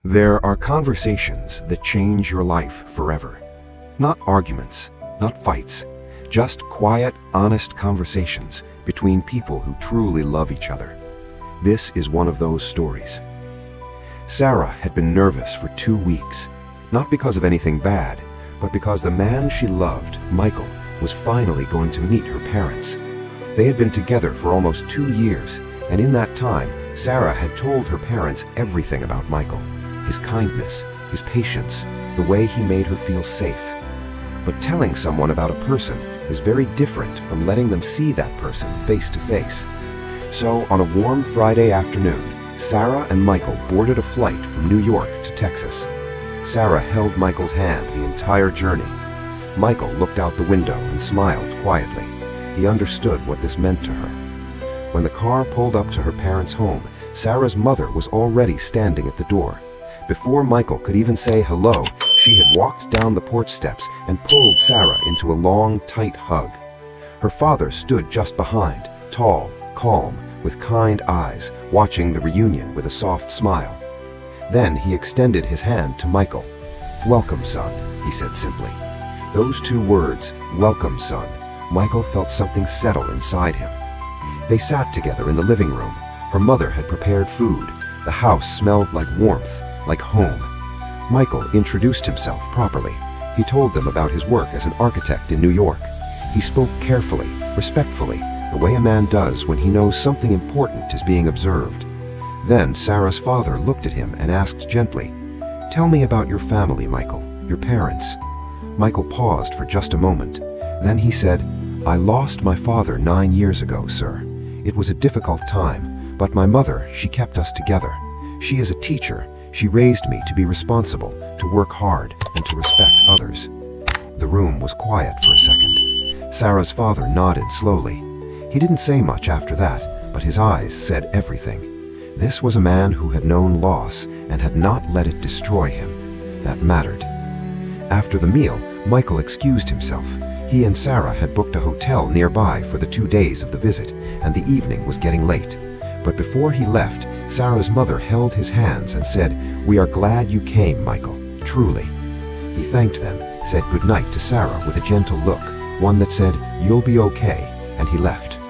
There are conversations that change your life forever. Not arguments, not fights, just quiet, honest conversations between people who truly love each other. This is one of those stories. Sarah had been nervous for 2 weeks, not because of anything bad, but because the man she loved, Michael, was finally going to meet her parents. They had been together for almost 2 years, and in that time, Sarah had told her parents everything about Michael. His kindness, his patience, the way he made her feel safe. But telling someone about a person is very different from letting them see that person face to face. So, on a warm Friday afternoon, Sarah and Michael boarded a flight from New York to Texas. Sarah held Michael's hand the entire journey. Michael looked out the window and smiled quietly. He understood what this meant to her. When the car pulled up to her parents' home, Sarah's mother was already standing at the door. Before Michael could even say hello, she had walked down the porch steps and pulled Sarah into a long, tight hug. Her father stood just behind, tall, calm, with kind eyes, watching the reunion with a soft smile. Then he extended his hand to Michael. "Welcome, son," he said simply. Those 2 words, "welcome, son," Michael felt something settle inside him. They sat together in the living room. Her mother had prepared food. The house smelled like warmth, like home. Michael introduced himself properly. He told them about his work as an architect in New York. He spoke carefully, respectfully, the way a man does when he knows something important is being observed. Then Sarah's father looked at him and asked gently, "Tell me about your family, Michael, your parents." Michael paused for just a moment. Then he said, "I lost my father 9 years ago, sir. It was a difficult time, but my mother, she kept us together. She is a teacher. She raised me to be responsible, to work hard, and to respect others." The room was quiet for a second. Sarah's father nodded slowly. He didn't say much after that, but his eyes said everything. This was a man who had known loss and had not let it destroy him. That mattered. After the meal, Michael excused himself. He and Sarah had booked a hotel nearby for the 2 days of the visit, and the evening was getting late. But before he left, Sarah's mother held his hands and said, "We are glad you came, Michael, truly." He thanked them, said goodnight to Sarah with a gentle look, one that said, "You'll be okay," and he left.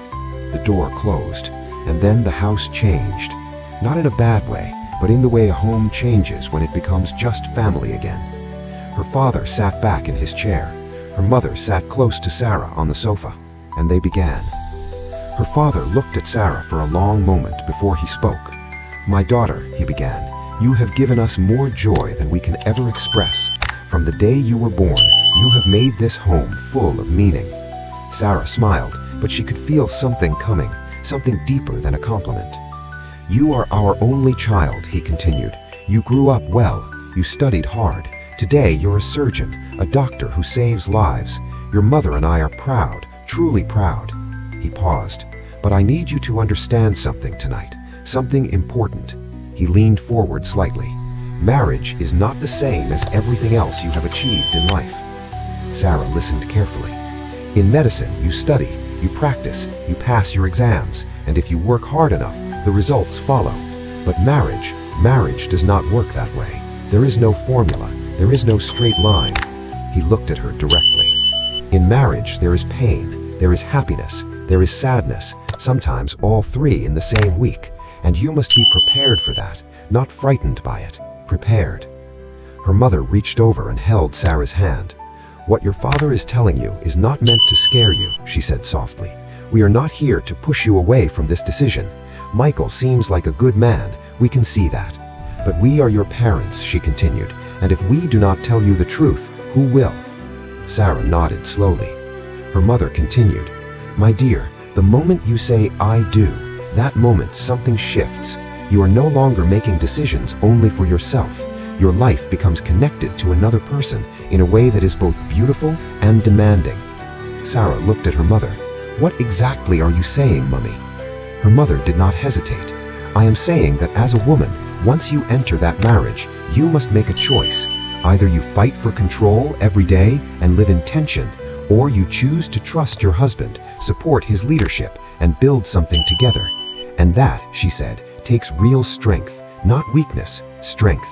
The door closed, and then the house changed. Not in a bad way, but in the way a home changes when it becomes just family again. Her father sat back in his chair. Her mother sat close to Sarah on the sofa, and they began. Her father looked at Sarah for a long moment before he spoke. "My daughter," he began, "you have given us more joy than we can ever express. From the day you were born, you have made this home full of meaning." Sarah smiled, but she could feel something coming, something deeper than a compliment. "You are our only child," he continued. "You grew up well. You studied hard. Today you're a surgeon, a doctor who saves lives. Your mother and I are proud, truly proud." He paused. "But I need you to understand something tonight, something important." He leaned forward slightly. "Marriage is not the same as everything else you have achieved in life." Sarah listened carefully. "In medicine, you study, you practice, you pass your exams, and if you work hard enough, the results follow. But marriage does not work that way. There is no formula, there is no straight line." He looked at her directly. "In marriage, there is pain, there is happiness, there is sadness, sometimes all 3 in the same week, and you must be prepared for that, not frightened by it, prepared." Her mother reached over and held Sarah's hand. "What your father is telling you is not meant to scare you," she said softly. "We are not here to push you away from this decision. Michael seems like a good man, we can see that. But we are your parents," she continued, "and if we do not tell you the truth, who will?" Sarah nodded slowly. Her mother continued, "My dear, the moment you say, 'I do,' that moment something shifts. You are no longer making decisions only for yourself. Your life becomes connected to another person in a way that is both beautiful and demanding." Sarah looked at her mother. "What exactly are you saying, Mummy?" Her mother did not hesitate. "I am saying that as a woman, once you enter that marriage, you must make a choice. Either you fight for control every day and live in tension, or you choose to trust your husband, support his leadership, and build something together. And that," she said, "takes real strength, not weakness, strength."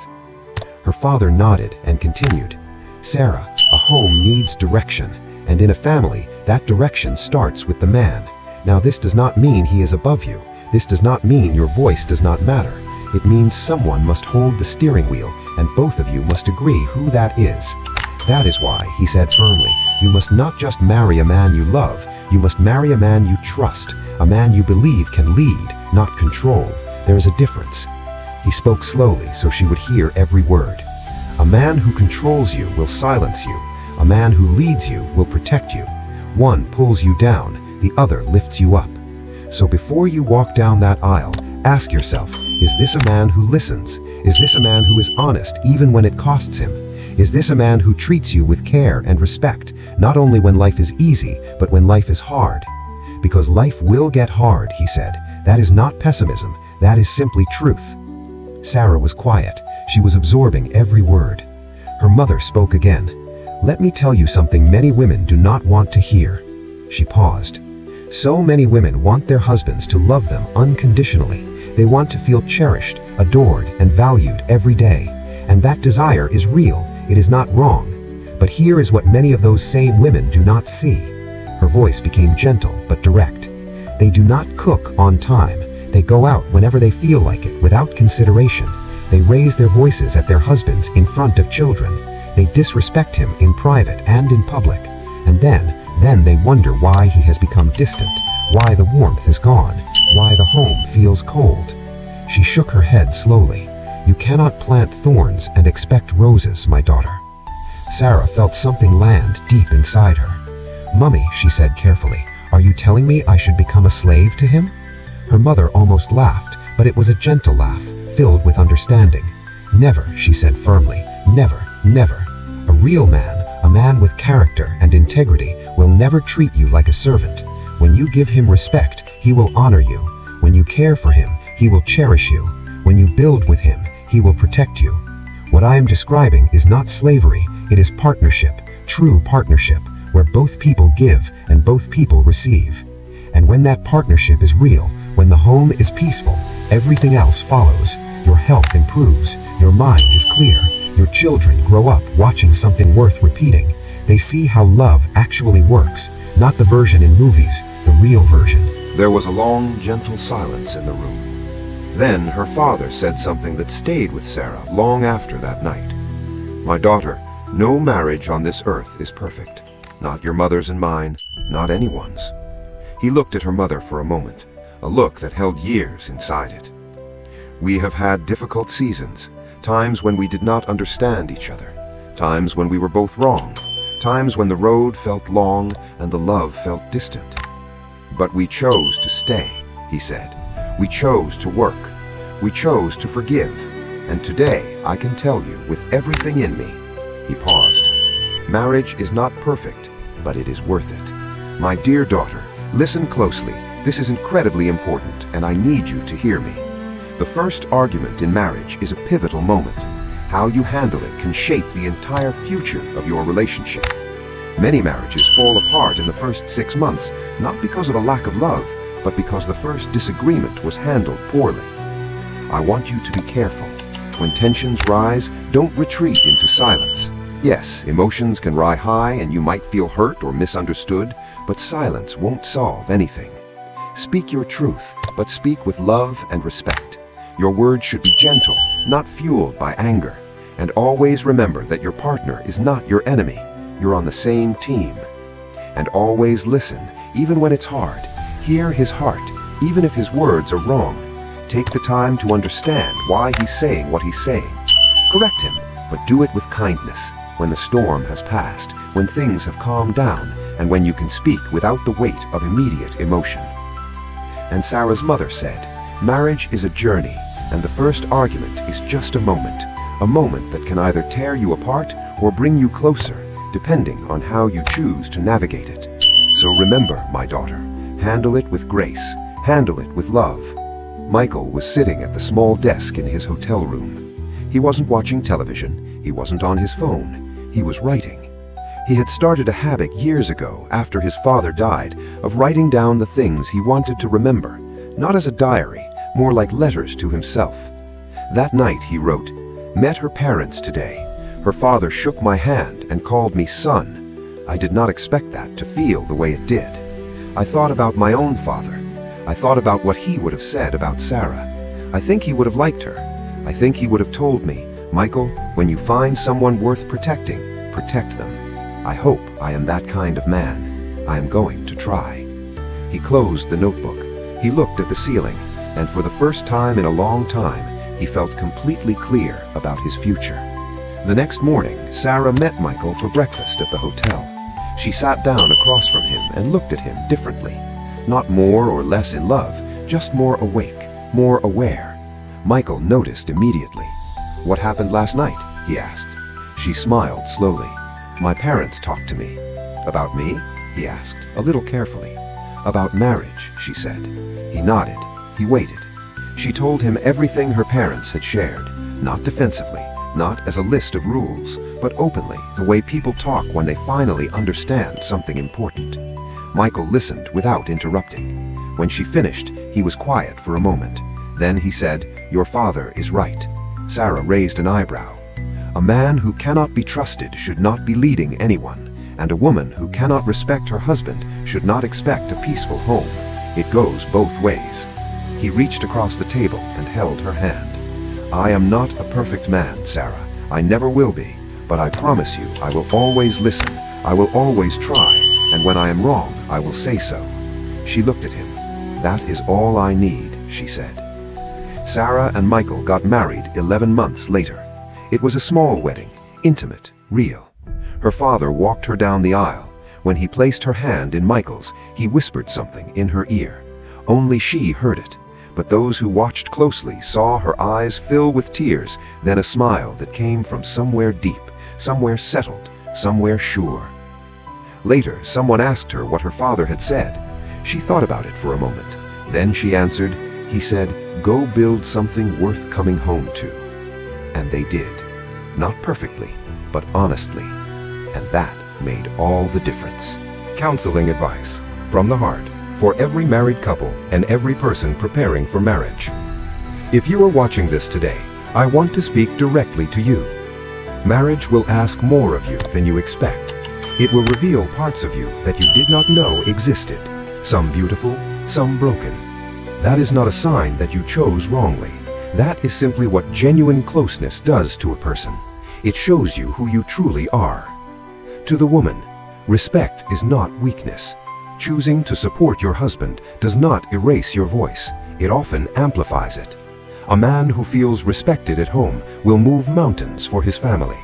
Her father nodded and continued. "Sarah, a home needs direction, and in a family, that direction starts with the man. Now this does not mean he is above you. This does not mean your voice does not matter. It means someone must hold the steering wheel, and both of you must agree who that is. That is why," he said firmly, "you must not just marry a man you love, you must marry a man you trust, a man you believe can lead, not control. There is a difference." He spoke slowly so she would hear every word. "A man who controls you will silence you. A man who leads you will protect you. One pulls you down, the other lifts you up. So before you walk down that aisle, ask yourself, is this a man who listens? Is this a man who is honest even when it costs him? Is this a man who treats you with care and respect, not only when life is easy, but when life is hard? Because life will get hard," he said. "That is not pessimism, that is simply truth." Sarah was quiet. She was absorbing every word. Her mother spoke again. "Let me tell you something many women do not want to hear." She paused. "So many women want their husbands to love them unconditionally. They want to feel cherished, adored, and valued every day. And that desire is real, it is not wrong. But here is what many of those same women do not see." Her voice became gentle but direct. "They do not cook on time. They go out whenever they feel like it, without consideration. They raise their voices at their husbands in front of children. They disrespect him in private and in public. And then they wonder why he has become distant, why the warmth is gone, why the home feels cold." She shook her head slowly. "You cannot plant thorns and expect roses, my daughter." Sarah felt something land deep inside her. "Mummy," she said carefully, "are you telling me I should become a slave to him?" Her mother almost laughed, but it was a gentle laugh, filled with understanding. "Never," she said firmly, "never, never. A real man, a man with character and integrity, will never treat you like a servant. When you give him respect, he will honor you. When you care for him, he will cherish you. When you build with him, he will protect you. What I am describing is not slavery, it is partnership, true partnership, where both people give and both people receive. And when that partnership is real, when the home is peaceful, everything else follows. Your health improves, your mind is clear, your children grow up watching something worth repeating. They see how love actually works, not the version in movies, the real version." There was a long, gentle silence in the room. Then her father said something that stayed with Sarah long after that night. "My daughter, no marriage on this earth is perfect. Not your mother's and mine, not anyone's." He looked at her mother for a moment, a look that held years inside it. "We have had difficult seasons, times when we did not understand each other, times when we were both wrong, times when the road felt long and the love felt distant. But we chose to stay," he said. "We chose to work. We chose to forgive. And today I can tell you with everything in me," he paused, "marriage is not perfect, but it is worth it. My dear daughter, listen closely. This is incredibly important, and I need you to hear me. The first argument in marriage is a pivotal moment. How you handle it can shape the entire future of your relationship. Many marriages fall apart in the first 6 months, not because of a lack of love, but because the first disagreement was handled poorly. I want you to be careful. When tensions rise, don't retreat into silence. Yes, emotions can rise high and you might feel hurt or misunderstood, but silence won't solve anything. Speak your truth, but speak with love and respect. Your words should be gentle, not fueled by anger. And always remember that your partner is not your enemy. You're on the same team. And always listen, even when it's hard. Hear his heart, even if his words are wrong. Take the time to understand why he's saying what he's saying. Correct him, but do it with kindness. When the storm has passed, when things have calmed down, and when you can speak without the weight of immediate emotion." And Sarah's mother said, "Marriage is a journey, and the first argument is just a moment that can either tear you apart or bring you closer, depending on how you choose to navigate it. So remember, my daughter, handle it with grace, handle it with love." Michael was sitting at the small desk in his hotel room. He wasn't watching television, he wasn't on his phone, he was writing. He had started a habit years ago, after his father died, of writing down the things he wanted to remember, not as a diary, more like letters to himself. That night he wrote, Met her parents today. Her father shook my hand and called me son. I did not expect that to feel the way it did. I thought about my own father. I thought about what he would have said about Sarah. I think he would have liked her. I think he would have told me, Michael, when you find someone worth protecting, protect them. I hope I am that kind of man. I am going to try. He closed the notebook. He looked at the ceiling, and for the first time in a long time, he felt completely clear about his future. The next morning, Sarah met Michael for breakfast at the hotel. She sat down across from him and looked at him differently. Not more or less in love, just more awake, more aware. Michael noticed immediately. "What happened last night?" he asked. She smiled slowly. "My parents talked to me." "About me?" he asked, a little carefully. "About marriage," she said. He nodded. He waited. She told him everything her parents had shared, not defensively, not as a list of rules, but openly, the way people talk when they finally understand something important. Michael listened without interrupting. When she finished, he was quiet for a moment. Then he said, "Your father is right." Sarah raised an eyebrow. "A man who cannot be trusted should not be leading anyone, and a woman who cannot respect her husband should not expect a peaceful home. It goes both ways." He reached across the table and held her hand. "I am not a perfect man, Sarah. I never will be. But I promise you, I will always listen. I will always try. And when I am wrong, I will say so." She looked at him. "That is all I need," she said. Sarah and Michael got married 11 months later. It was a small wedding, intimate, real. Her father walked her down the aisle. When he placed her hand in Michael's, he whispered something in her ear. Only she heard it. But those who watched closely saw her eyes fill with tears, then a smile that came from somewhere deep, somewhere settled, somewhere sure. Later, someone asked her what her father had said. She thought about it for a moment. Then she answered, "He said, go build something worth coming home to." And they did. Not perfectly, but honestly. And that made all the difference. Counseling advice from the heart for every married couple and every person preparing for marriage. If you are watching this today, I want to speak directly to you. Marriage will ask more of you than you expect. It will reveal parts of you that you did not know existed, some beautiful, some broken. That is not a sign that you chose wrongly. That is simply what genuine closeness does to a person. It shows you who you truly are. To the woman, respect is not weakness. Choosing to support your husband does not erase your voice. It often amplifies it. A man who feels respected at home will move mountains for his family.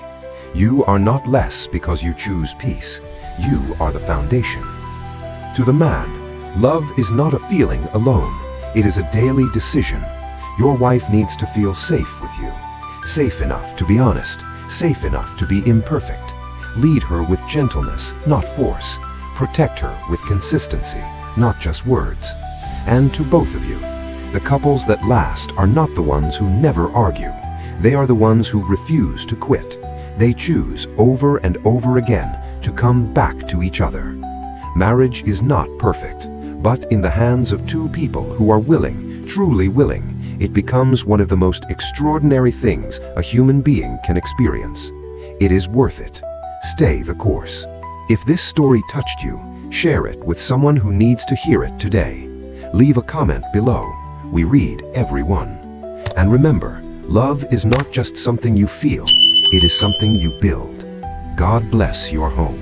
You are not less because you choose peace. You are the foundation. To the man, love is not a feeling alone. It is a daily decision. Your wife needs to feel safe with you. Safe enough to be honest. Safe enough to be imperfect. Lead her with gentleness, not force. Protect her with consistency, not just words. And to both of you, the couples that last are not the ones who never argue. They are the ones who refuse to quit. They choose over and over again to come back to each other. Marriage is not perfect, but in the hands of two people who are willing, truly willing, it becomes one of the most extraordinary things a human being can experience. It is worth it. Stay the course. If this story touched you, share it with someone who needs to hear it today. Leave a comment below. We read every one. And remember, love is not just something you feel, it is something you build. God bless your home.